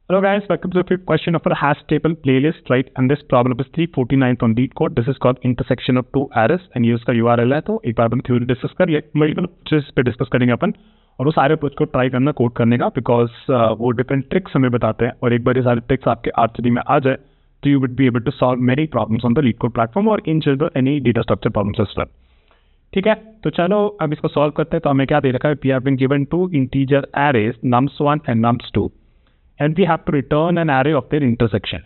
Hello guys, welcome to the quick question of our hash table playlist, right? And this problem is 349th on LeetCode. This is called intersection of two arrays and ये उसका URL है. तो एक बार अपन theory discuss कर लिए, multiple approaches पे discuss करेंगे अपन और वो सारे अप्रोच को ट्राई करना कोड करने का, बिकॉज वो डिफरेंट ट्रिक्स हमें बताते हैं और एक बार ये सारे ट्रिक्स आपके R3 में आ जाए तो you would be able to solve many problems on the LeetCode platform और in general any data structure problems as well. ठीक है, तो चलो अब इसको सॉल्व करते हैं. तो हमें क्या दे रखा है, we have been given two integer arrays nums1 and nums2 and we have to return an array of their intersection.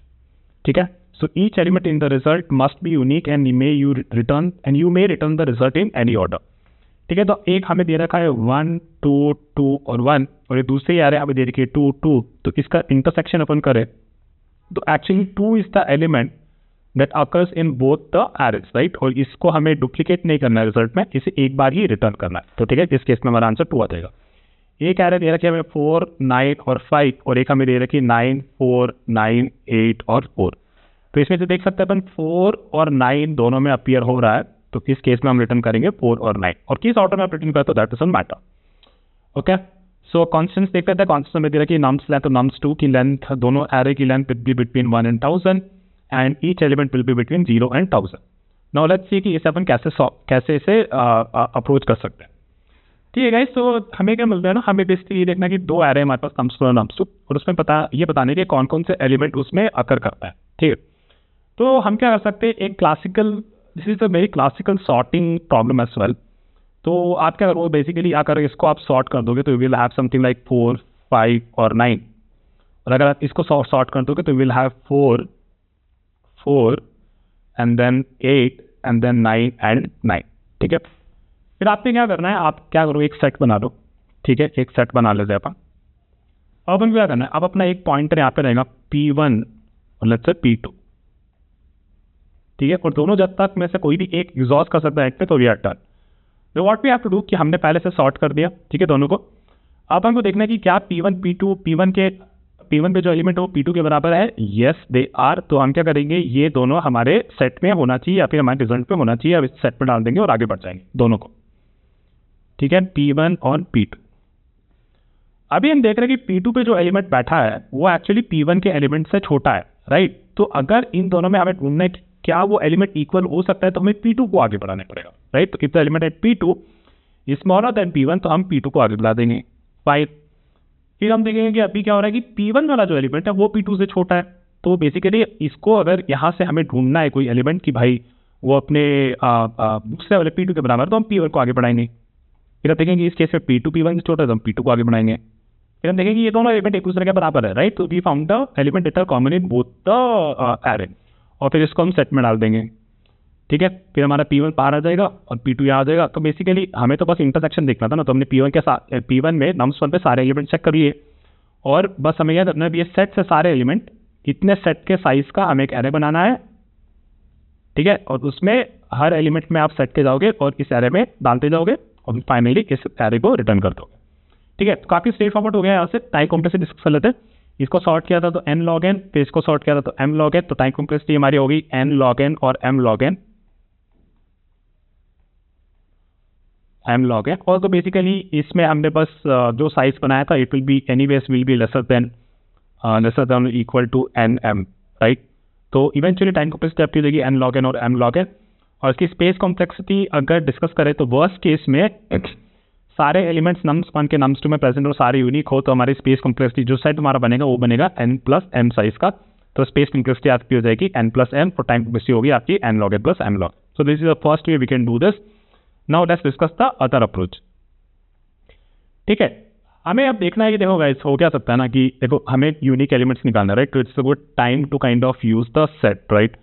ठीक है, so each element in the result must be unique and you may return the result in any order. ठीक है, तो एक हमें दे रखा है 1 2 2 और 1 और ये दूसरी array हमें दे रखी है 2 2. तो इसका इंटरसेक्शन अपन करें तो actually 2 is the element that occurs in both the arrays, right? और इसको हमें डुप्लीकेट नहीं करना है रिजल्ट में, इसे एक बार ही रिटर्न करना है. तो ठीक है, इस केस में हमारा आंसर 2 आ जाएगा. एक एरे दे रखी है हमें 4 9 और 5 और एक हमें दे रखी है 9 4 9 8 और 4. तो इसमें से देख सकते हैं अपन 4 और 9 दोनों में अपीयर हो रहा है, तो इस केस में हम रिटर्न करेंगे 4 और 9 और किस ऑर्डर में आप रिटर्न करते हो that doesn't matter. Okay, so constants देख लेते हैं. कॉन्स्टेंट में दे रखी है नम्स लेंथ, तो nums2 की लेंथ, दोनों एरे की length will be between 1 and 1000 and each element will be between 0 and 1000. Now let's see कि इसे अपन कैसे इसे अप्रोच कर सकते हैं. ठीक है गाइस, तो हमें क्या मिलता है ना, हमें बेसिकली ये देखना कि दो एरे हमारे पास nums1 और nums2 और उसमें ये बताने के कौन कौन से एलिमेंट उसमें अकर करता है. ठीक है, तो हम क्या कर सकते हैं, एक classical, this is a very classical sorting problem as well. तो आप क्या करोगे, बेसिकली अगर इसको आप सॉर्ट कर दोगे तो you will have something like 4 5 और 9, और अगर आप इसको सॉर्ट कर दोगे तो you will have 4 4 and then 8 and then 9 and 9. ठीक है, फिर आपने क्या करना है, आप क्या करो, एक सेट बना लो. ठीक है, एक सेट बना लेते हैं अपन. अब अपन क्या करना है, अब अपना एक पॉइंटर यहाँ पे रहेगा P1 और लेट्स से P2. ठीक है, और दोनों जब तक में से कोई भी एक एग्जॉस्ट कर सकता है एक पे, तो वी आर डन. तो what we have to do कि हमने पहले से सॉर्ट कर दिया, ठीक है, दोनों को. अब हमको देखना है कि क्या P1 P2 P1 पे जो एलिमेंट है वो P2 के बराबर है. Yes they are. तो हम क्या करेंगे, ये दोनों हमारे सेट में होना चाहिए या फिर हमारे रिजल्ट पे होना चाहिए. अब इस सेट में डाल देंगे और आगे बढ़ जाएंगे दोनों को. ठीक है, P1 और P2. अभी हम देख रहे हैं कि P2 पे जो एलिमेंट बैठा है वो एक्चुअली P1 के एलिमेंट से छोटा है, राइट? तो अगर इन दोनों में हमें ढूंढना है कि क्या वो एलिमेंट इक्वल हो सकता है तो हमें P2 को आगे बढ़ाना पड़ेगा, राइट? तो if the element at P2 is smaller than P1 तो हम P2 को आगे बढ़ा देंगे 5. फिर हम देखेंगे कि अभी क्या हो रहा है कि P1 वाला जो एलिमेंट है वो P2 से छोटा है. तो बेसिकली इसको अगर यहाँ से हमें ढूंढना है कोई एलिमेंट कि भाई वो अपने दूसरे वाले P2 के बराबर, तो हम P1 को आगे बढ़ाएंगे. फिर आप देखेंगे इस केस में P2 P1 से छोटा है तो हम P2 को आगे बढ़ाएंगे. फिर हम देखेंगे ये दोनों एलिमेंट एक दूसरे के बराबर है, राइट? तो we found the element that are common in both the array और फिर इसको हम सेट में डाल देंगे. ठीक है, फिर हमारा P1 बाहर आ जाएगा और P2 यहाँ आ जाएगा. तो बेसिकली हमें तो बस इंटरसेक्शन देखना था ना, तो हमने P1 में nums1 पे सारे एलिमेंट चेक कर लिए और बस हमें याद रखना है ये सेट से सारे एलिमेंट, इतने सेट के साइज का हमें एक एरे बनाना है. ठीक है, और उसमें हर एलिमेंट में आप सेट के जाओगे और इस एरे में डालते जाओगे और फाइनली इस एरे को रिटर्न कर दोगे. ठीक है, तो काफ़ी स्ट्रेट फॉरवर्ड हो गया. यहाँ से टाइम कॉम्प्लेक्सिटी डिस्कस कर लेते हैं. इसको सॉर्ट किया था तो n log n, फिर इसको सॉर्ट किया था तो m log n. तो टाइम कॉम्प्लेक्सिटी हमारी होगी n log n और m log n. और तो बेसिकली इसमें हमने बस जो साइज बनाया था it will be anyways will be lesser than equal to nm, right? तो इवेंचुअली टाइम कॉम्प्लेक्सिटी आपकी देगी n log n और m log n. और इसकी स्पेस कॉम्प्लेक्सिटी अगर डिस्कस करें तो वर्स्ट केस में सारे एलिमेंट्स nums1 के nums2 में प्रेजेंट और सारे यूनिक हो तो हमारी स्पेस कॉम्प्लेक्सिटी जो सेट हमारा बनेगा वो बनेगा n प्लस m साइज का. तो स्पेस कॉम्प्लेक्सिटी आपकी हो जाएगी n प्लस m और टाइम कॉम्प्लेक्सिटी होगी आपकी n log n plus m log. So this is the first way we can do this. Now let's discuss the other approach. ठीक है, हमें अब देखना है कि देखो गाइस हो क्या सकता है ना कि देखो हमें यूनिक एलिमेंट्स निकालना है, राइट? तो it's a good time to kind of use the set, right?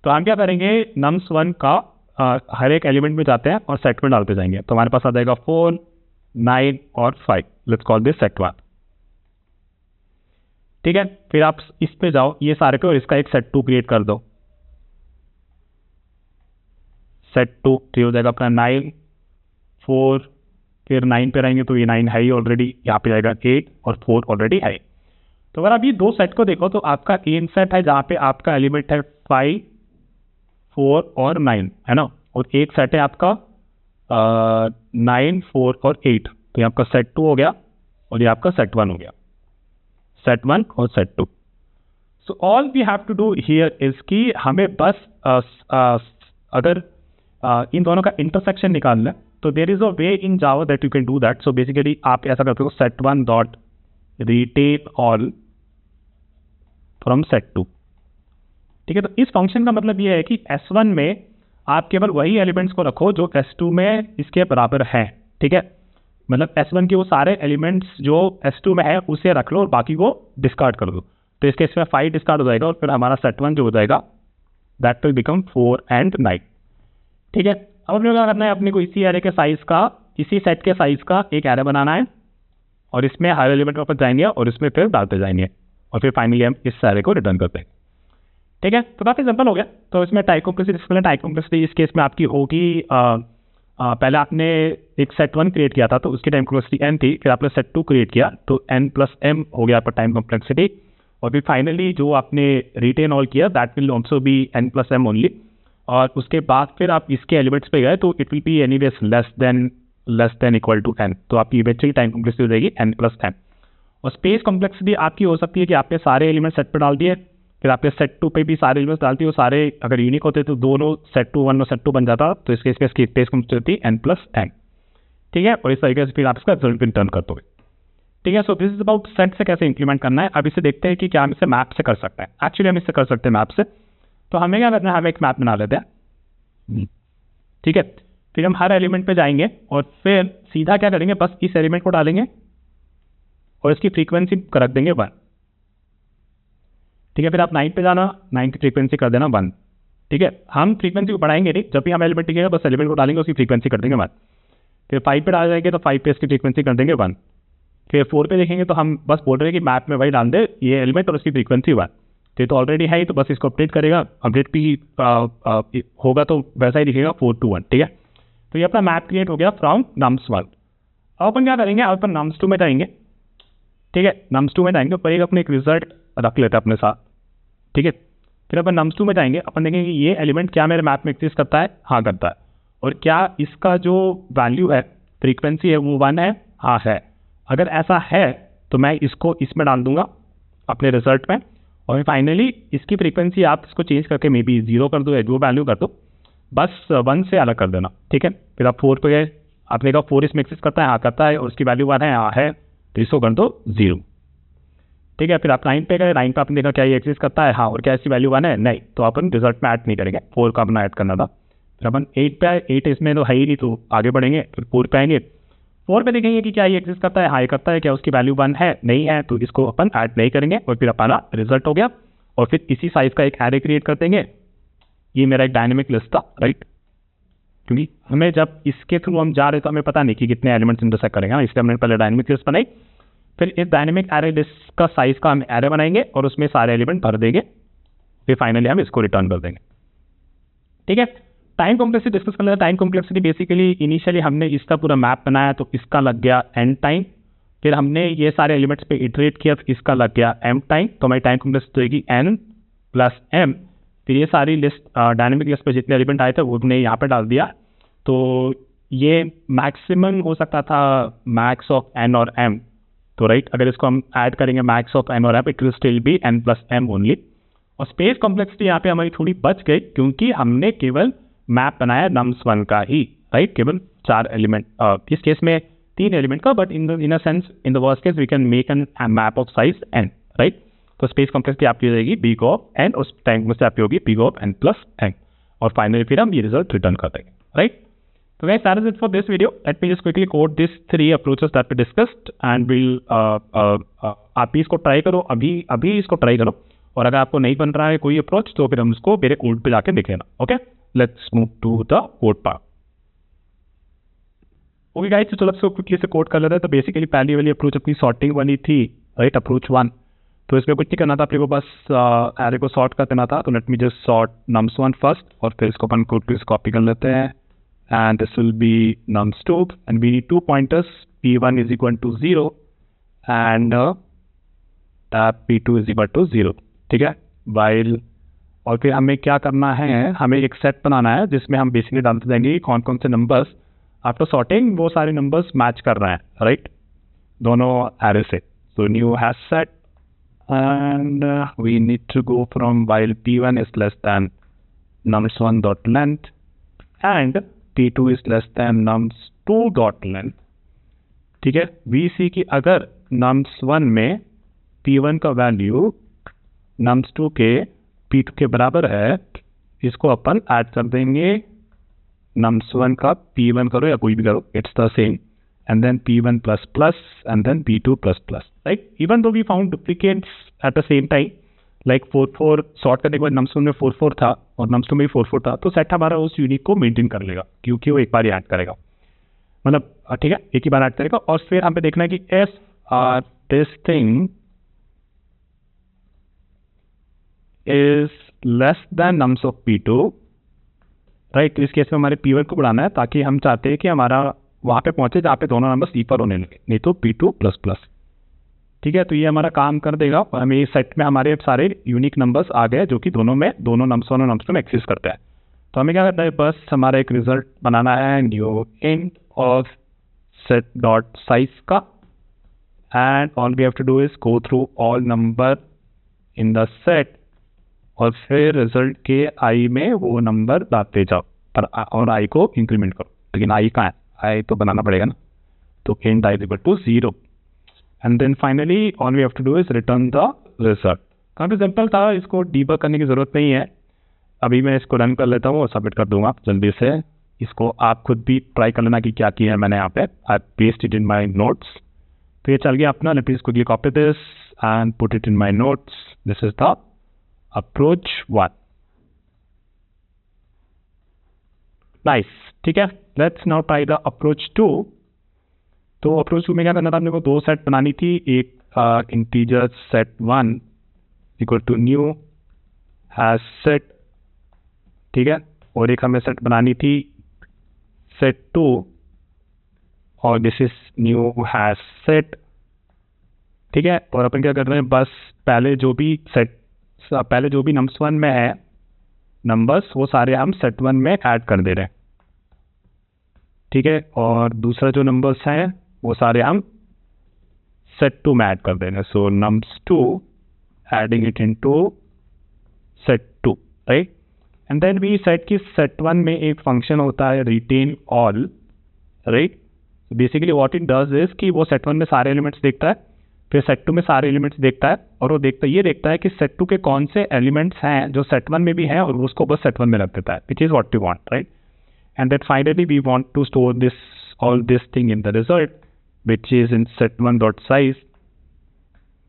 तो हम क्या करेंगे, nums1 का हर एक एलिमेंट में जाते हैं और सेट में डालते जाएंगे. तो हमारे पास आ जाएगा 4 9 और 5. Let's call this set 1. ठीक है, फिर आप इस पे जाओ ये सारे पे और इसका एक सेट 2 क्रिएट कर दो. सेट 2 तो हो जाएगा अपना 9 4, फिर 9 पे रहेंगे तो ये 9 है ही ऑलरेडी, यहाँ पे जाएगा 8 और 4 ऑलरेडी है. तो अगर आप ये दो सेट को देखो तो आपका एक सेट है जहाँ पे आपका एलिमेंट है 5 4 और 9, है ना? और एक सेट है आपका 9 4 और 8. तो ये आपका सेट 2 हो गया और ये आपका सेट 1 हो गया. सेट 1 और set 2. So all we have to do here is कि हमें बस अगर इन दोनों का इंटरसेक्शन निकालना है, तो there is a way in Java that you can do that. So basically आप ऐसा करते हो set 1 dot retain all from set 2. ठीक है, तो इस फंक्शन का मतलब ये है कि S1 में आप केवल वही एलिमेंट्स को रखो जो S2 में इसके बराबर हैं. ठीक है, मतलब S1 के वो सारे एलिमेंट्स जो S2 में है उसे रख लो और बाकी को डिस्कार्ड कर दो. तो इसके इसमें 5 डिस्कार्ड हो जाएगा और फिर हमारा सेट 1 जो हो जाएगा दैट विल बिकम 4 and 9. ठीक है, अब अपने क्या करना है, अपने को इसी एरे के साइज का, इसी सेट के साइज का एक एरे बनाना है और इसमें हर एलिमेंट के ऊपर जाएंगे और इसमें फिर डालते जाएंगे और फिर फाइनली हम इस एरे को रिटर्न करते हैं. ठीक है, तो काफ़ी सिंपल हो गया. तो इसमें टाइप कॉम्प्लेक्सिटी इस केस में आपकी होगी, पहले आपने एक सेट 1 क्रिएट किया था तो उसकी टाइम कॉम्प्लेक्सिटी n थी, फिर आपने सेट 2 क्रिएट किया तो n प्लस m हो गया आपका टाइम कॉम्प्लेक्सिटी, और फिर फाइनली जो आपने रिटेन ऑल किया that will also be n plus m only. और उसके बाद फिर आप इसके एलिमेंट्स पे गए तो it will be anyways less than equal to n. तो आपकी इवेंचुअली टाइम कॉम्प्लेक्सिटी हो जाएगी n प्लस m. और स्पेस कॉम्प्लेक्सिटी आपकी हो सकती है कि आपने सारे एलिमेंट सेट पर डाल दिए, फिर आपने सेट 2 पे भी सारे एलिमेंट्स डालती हो, सारे अगर यूनिक होते तो दोनों सेट 2 1 और सेट 2 बन जाता, तो इसके इसकी space complexity n plus m. ठीक है, और इस तरीके से फिर आप इसका रिजल्ट रिटर्न कर दोगे. ठीक है, सो दिस इज अबाउट सेट से कैसे इंप्लीमेंट करना है. अब इसे देखते हैं कि क्या हम इसे मैप से कर सकते हैं. एक्चुअली हम इससे कर सकते हैं मैप से. तो हमें क्या करना है, हमें एक मैप बना लेते हैं. ठीक है, फिर हम हर एलिमेंट पे जाएंगे और फिर सीधा क्या करेंगे, बस इस एलिमेंट को डालेंगे और इसकी फ्रीक्वेंसी रख देंगे 1. ठीक है, फिर आप 9 पे जाना, 9 की फ्रीक्वेंसी कर देना 1. ठीक है, हम फ्रीक्वेंसी को बढ़ाएंगे नहीं, जब भी हम एलिमेंट लिखेंगे बस एलिमेंट को डालेंगे उसकी फ्रीक्वेंसी कर देंगे 1. फिर 5 पे डाल जाएंगे तो 5 पे इसकी फ्रीक्वेंसी कर देंगे 1. फिर 4 पे देखेंगे तो हम बस बोल रहे हैं कि मैप में वही डाल दे ये एलिमेंट और उसकी फ्रीक्वेंसी 1. तो ऑलरेडी है ही, तो बस इसको अपडेट करेगा, अपडेट भी होगा तो वैसा ही दिखेगा 4 to 1. ठीक है, तो ये अपना मैप क्रिएट हो गया फ्रॉम nums1. अब अपन क्या करेंगे, अब अपन nums2 में जाएंगे. ठीक है, nums2 में जाएंगे पर एक अपने एक रिजल्ट रख लेते हैं अपने साथ. ठीक है, फिर अपन nums2 में जाएंगे, अपन देखेंगे कि ये एलिमेंट क्या मेरे मैप में एग्जिस्ट करता है, हाँ करता है, और क्या इसका जो वैल्यू है फ्रीक्वेंसी है वो 1 है, हाँ है. अगर ऐसा है तो मैं इसको इसमें डाल दूंगा अपने रिजल्ट में, और फाइनली इसकी फ्रीक्वेंसी आप इसको चेंज करके मे बी 0 कर दो या जो वैल्यू कर दो, बस 1 से अलग कर देना. ठीक है, फिर आप 4 पे गए, आपने कहा 4 इसमें एग्जिस्ट करता है, हाँ करता है, और उसकी वैल्यू 1 है, हाँ है, तो इसको कर दो 0. ठीक है, फिर आप 9 पे गए, 9 पे आपने देखा क्या ये एग्जिस्ट करता है, हाँ, और क्या इसकी वैल्यू 1 है, नहीं, तो अपन रिजल्ट में ऐड नहीं करेंगे, 4 का अपना ऐड करना था. फिर अपन 8 पे आए, 8 इसमें तो है ही नहीं, तो आगे बढ़ेंगे, फिर 4 पे आएंगे, 4 पे देखेंगे कि क्या ये एग्जिस्ट करता है, हाँ ये करता है, क्या उसकी वैल्यू 1 है, नहीं है, तो इसको अपन ऐड नहीं करेंगे, और फिर अपना रिजल्ट हो गया. और फिर इसी साइज का एक एरे क्रिएट कर देंगे. ये मेरा एक डायनेमिक लिस्ट था, राइट, क्योंकि हमें जब इसके थ्रू हम जा रहे तो हमें पता नहीं कि कितने एलिमेंट्स इंटरसेक्ट करेंगे, इसलिए हमने पहले डायनेमिक लिस्ट बनाई. फिर इस डायनेमिक एरे लिस्ट का साइज का हम एरे बनाएंगे और उसमें सारे एलिमेंट भर देंगे, फिर फाइनली हम इसको रिटर्न कर देंगे. ठीक है, टाइम कॉम्प्लेक्सिटी डिस्कस कर लेते हैं. टाइम कॉम्प्लेक्सिटी बेसिकली इनिशियली हमने इसका पूरा मैप बनाया तो इसका लग गया n टाइम, फिर हमने ये सारे एलिमेंट्स पे इटरेट किया तो इसका लग गया m टाइम, तो हमारी टाइम कॉम्प्लेक्सिटी होगी n प्लस m. फिर ये सारी लिस्ट डायनेमिक लिस्ट पे जितने एलिमेंट आए थे वो हमने यहाँ पे डाल दिया, तो ये मैक्सिमम हो सकता था मैक्स ऑफ n और m. तो राइट, अगर इसको हम ऐड करेंगे मैक्स ऑफ n और m, it will still be n plus m only. और स्पेस कॉम्प्लेक्सिटी यहाँ पे हमारी थोड़ी बच गई क्योंकि हमने केवल मैप बनाया nums1 का ही, राइट, केवल 4 एलिमेंट, इस केस में 3 एलिमेंट का, but in a sense in the worst case we can make an map of size n, right. तो स्पेस कॉम्प्लेक्सिटी आपकी हो जाएगी big of n, उस टाइम में से आपकी होगी big of n plus n, और फाइनली फिर हम ये रिजल्ट रिटर्न कर देंगे, right. So guys, that is it for this video. Let me just quickly quote these 3 approaches that we discussed and we'll आप भी इसको ट्राई करो, अभी इसको ट्राई करो, और अगर आपको नहीं बन रहा है कोई अप्रोच तो फिर हम उसको मेरे कोड पे जाके देख लेना. Okay, let's move to the code part. Okay guys, तो चलो इसको क्विकली से कोड कर लेते हैं. तो बेसिकली पहली वाली अप्रोच अपनी सॉर्टिंग वाली थी, राइट, अप्रोच 1. तो इसमें कुछ नहीं करना था अपने को, बस एरे को सॉर्ट कर देना था. तो late me just sort nums1 first, और फिर इसको अपन कोड पे कॉपी कर लेते हैं. And this will be nums2, and we need 2 pointers, p1 is equal to 0 and p2 is equal to 0. ठीक है, while, और फिर हमें क्या करना है, हमें एक सेट बनाना है जिसमें हम बेसिकली डालते जाएंगे कौन कौन से नंबर्स आफ्टर सॉर्टिंग वो सारे नंबर्स मैच कर रहे हैं, राइट, दोनों एरे से. So new hash set and we need to go from while p1 is less than nums1 dot length and p2 is less than nums2 dot length. ठीक है, we see कि अगर nums1 में p1 का value nums2 के p2 के बराबर है, इसको अपन ऐड कर देंगे nums1 का p1 करो या कोई भी करो, it's the same, and then p1 plus plus and then p2 plus plus, right? Even though we found duplicates at the same time, like 4 sort करने के बाद nums1 में 4 था और nums2 में 4 था, तो सेट हमारा उस यूनिक को मेंटेन कर लेगा क्योंकि वो एक बार ही ऐड करेगा, मतलब ठीक है एक ही बार ऐड करेगा. और फिर हमें देखना है कि if this thing is less than nums of p2, right, तो इस केस में हमारे p1 को बढ़ाना है ताकि हम चाहते हैं कि हमारा वहाँ पे पहुंचे जहाँ पे दोनों नंबर इक्वल होने लगे, नहीं तो p2 प्लस प्लस. ठीक है, तो ये हमारा काम कर देगा और हमें इस सेट में हमारे सारे यूनिक नंबर्स आ गए जो कि दोनों नंबर्स और नंबर्स में एक्सिस्ट करते हैं. तो हमें क्या करना है, बस हमारा एक रिजल्ट बनाना है new int of set dot size का, and all we have to do is go through all number in the set और फिर रिजल्ट के आई में वो नंबर डालते जाओ पर और आई को इंक्रीमेंट करो. लेकिन आई कहाँ है, आई तो बनाना पड़ेगा ना, तो int i equal to 0 and then finally all we have to do is return the result. काफ़ी सिंपल था, इसको डीबग करने की ज़रूरत नहीं है. अभी मैं इसको रन कर लेता हूँ और सबमिट कर दूंगा जल्दी से. इसको आप खुद भी ट्राई कर लेना कि क्या किया है मैंने यहाँ पे. I paste it in my notes. तो ये चल गया अपना. Let me quickly copy this and put it in my notes. This is the approach 1. Nice, ठीक है. Let's now try the approach 2. तो अप्रोच 2 में क्या करना था, अपने को दो सेट बनानी थी. एक integer set 1 equal to new hash set, ठीक है, और एक हमें सेट बनानी थी सेट 2 और this is new hash set. ठीक है, और अपन क्या कर रहे हैं, बस पहले जो भी nums1 में है नंबर्स वो सारे हम सेट 1 में ऐड कर दे रहे हैं. ठीक है, और दूसरा जो नंबर्स हैं वो सारे हम सेट 2 में ऐड कर दे रहे हैं. So nums2 adding it into set 2, राइट. एंड देन वी सेट कि सेट 1 में एक फंक्शन होता है retain all, right. Basically what it does is कि वो सेट 1 में सारे एलिमेंट्स देखता है, फिर सेट 2 में सारे एलिमेंट्स देखता है, और वो देखता है कि सेट 2 के कौन से एलिमेंट्स हैं जो सेट 1 में भी हैं और उसको बस सेट 1 में रख देता है, which is what we want, right. And then finally we want to store all this thing in the result which is in set 1 dot size.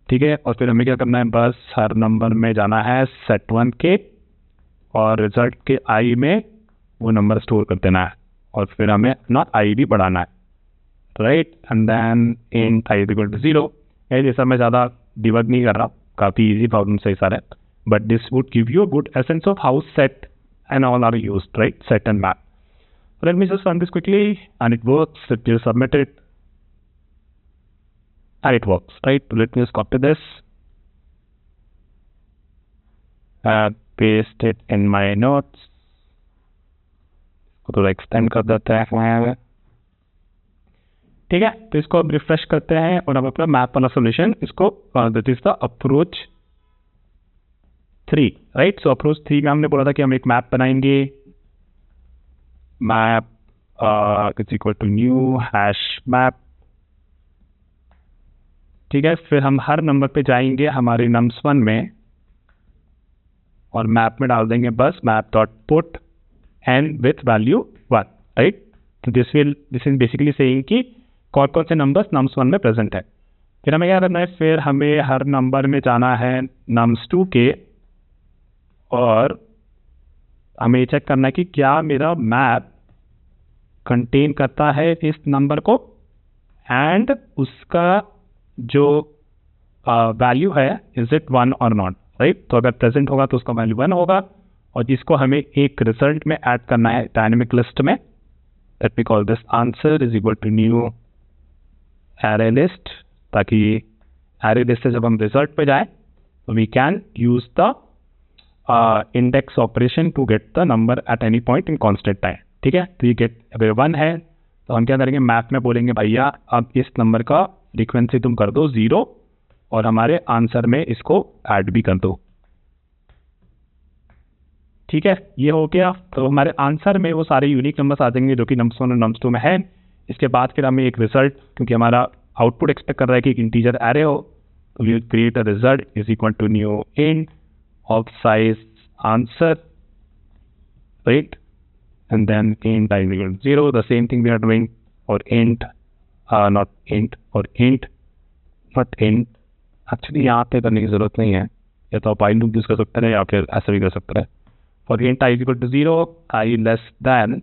ठीक है, और फिर हमें क्या करना है, बस हर नंबर में जाना है सेट 1 के और रिजल्ट के आई में वो नंबर स्टोर कर देना है और फिर हमें अपना आई भी बढ़ाना है, right. And then int i equal to 0. जैसा मैं ज़्यादा डिबग नहीं कर रहा, काफ़ी इजी प्रॉब्लम है सारे, but this would give you a good essence of how set and all are used, right, set and map. Let me just run this quickly and it works. Let me submit it and it works, right. Let me just copy this and paste it in my notes. इसको थोड़ा extend कर देते हैं. ठीक है, तो इसको अब रिफ्रेश करते हैं और अब अपना मैप वाला सोल्यूशन इसको that is the approach 3, right. So approach 3 में हमने बोला था कि हम एक मैप बनाएंगे. Map is equal to new hash map. ठीक है, फिर हम हर नंबर पे जाएंगे हमारे nums1 में और मैप में डाल देंगे बस map dot put n with value 1, right. This is basically saying कि कौन कौन से नंबर्स nums1 में प्रेजेंट है. फिर हमें क्या करना है, फिर हमें हर नंबर में जाना है nums2 के और हमें चेक करना है कि क्या मेरा मैप कंटेन करता है इस नंबर को एंड उसका जो वैल्यू है इज इट 1 और नॉट, राइट. तो अगर प्रेजेंट होगा तो उसका वैल्यू 1 होगा और जिसको हमें एक रिजल्ट में ऐड करना है डायनेमिक लिस्ट में. Let me call this answer is equal to new array list, ताकि एरे लिस्ट से जब हम रिजल्ट पे जाए तो we can use the index operation to get the number at any point in constant time. ठीक है, तो ये गेट अगर 1 है तो हम क्या करेंगे, मैप में बोलेंगे भैया अब इस नंबर का फ्रीक्वेंसी तुम कर दो 0 और हमारे आंसर में इसको ऐड भी कर दो। ठीक है, ये हो गया। तो हमारे आंसर में वो सारे यूनिक नंबर्स आ जाएंगे जो कि नम्स 1 और नम्स 2 में है। इसके बाद फिर हमें एक रिजल्ट, क्योंकि हमारा आउटपुट एक्सपेक्ट कर रहा है कि एक इंटीजर एरे हो, तो we create a result is equal to new int of size answer, right, and then int I is equal to 0. The same thing we are doing for int, not int, or int, not int. Actually यहाँ पे करने की जरूरत नहीं है, या तो आप while loop यूज कर सकते हैं या फिर ऐसा भी कर सकते हैं। For int I is equal to 0, I less than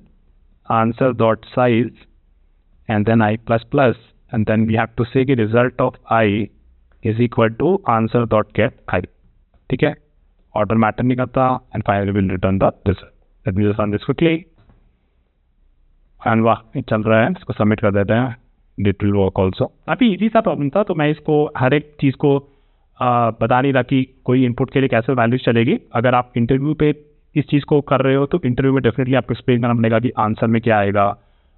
answer dot size, and then I plus plus, and then we have to say the result of I is equal to answer dot get I. ठीक है, order matter नहीं करता, and finally we'll return the result. Let me just run this quickly. And वाह, चल रहा है, इसको submit कर देते हैं। It will work also. काफ़ी ईजी सा प्रॉब्लम था, तो मैं इसको हर एक चीज़ को बता नहीं रहा कि कोई इनपुट के लिए कैसे वैल्यूज चलेगी। अगर आप इंटरव्यू पे इस चीज़ को कर रहे हो तो इंटरव्यू में डेफिनेटली आपको एक्सप्लेन करना पड़ेगा कि आंसर में क्या आएगा।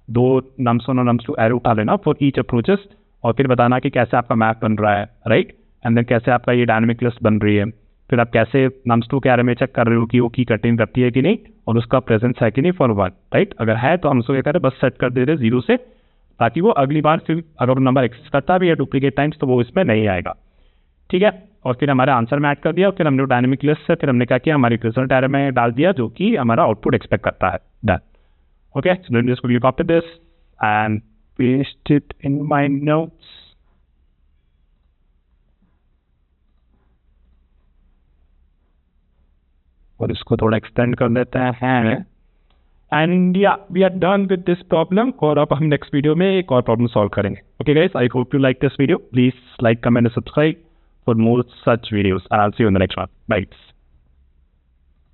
2 नम्स 1 और नम्स 2 एरो उठा लेना फॉर ईच अप्रोचेस, और फिर बताना कि कैसे आपका मैप बन रहा है, राइट, एंड देन कैसे आपका ये डायनेमिक लिस्ट बन रही है। फिर आप कैसे नम्स 2 के बारे में चेक कर रहे हो कि वो की कंटेन करती है कि नहीं, और उसका प्रेजेंस है कि नहीं फॉर 1, राइट। अगर है तो हम उसको क्या करें, बस सेट कर दे रहे 0 से, ताकि वो अगली बार फिर अगर वो नंबर एक्सेस करता भी है डुप्लीकेट टाइम्स तो वो इसमें नहीं आएगा। ठीक है, और फिर हमारे आंसर में ऐड कर दिया, और फिर हमने डायनेमिक लिस्ट से फिर हमने क्या किया, हमारी रिजल्ट एरे में डाल दिया जो कि हमारा आउटपुट एक्सपेक्ट करता है। Done. Okay, so let me just quickly copy this and paste it in my notes. और इसको थोड़ा एक्सटेंड कर देते हैं, एंड या we are done with this problem. और अब हम नेक्स्ट वीडियो में एक और प्रॉब्लम सॉल्व करेंगे। Okay guys, I hope you like this video. Please like, comment and subscribe for more such videos. I will see you in the next one. Bye.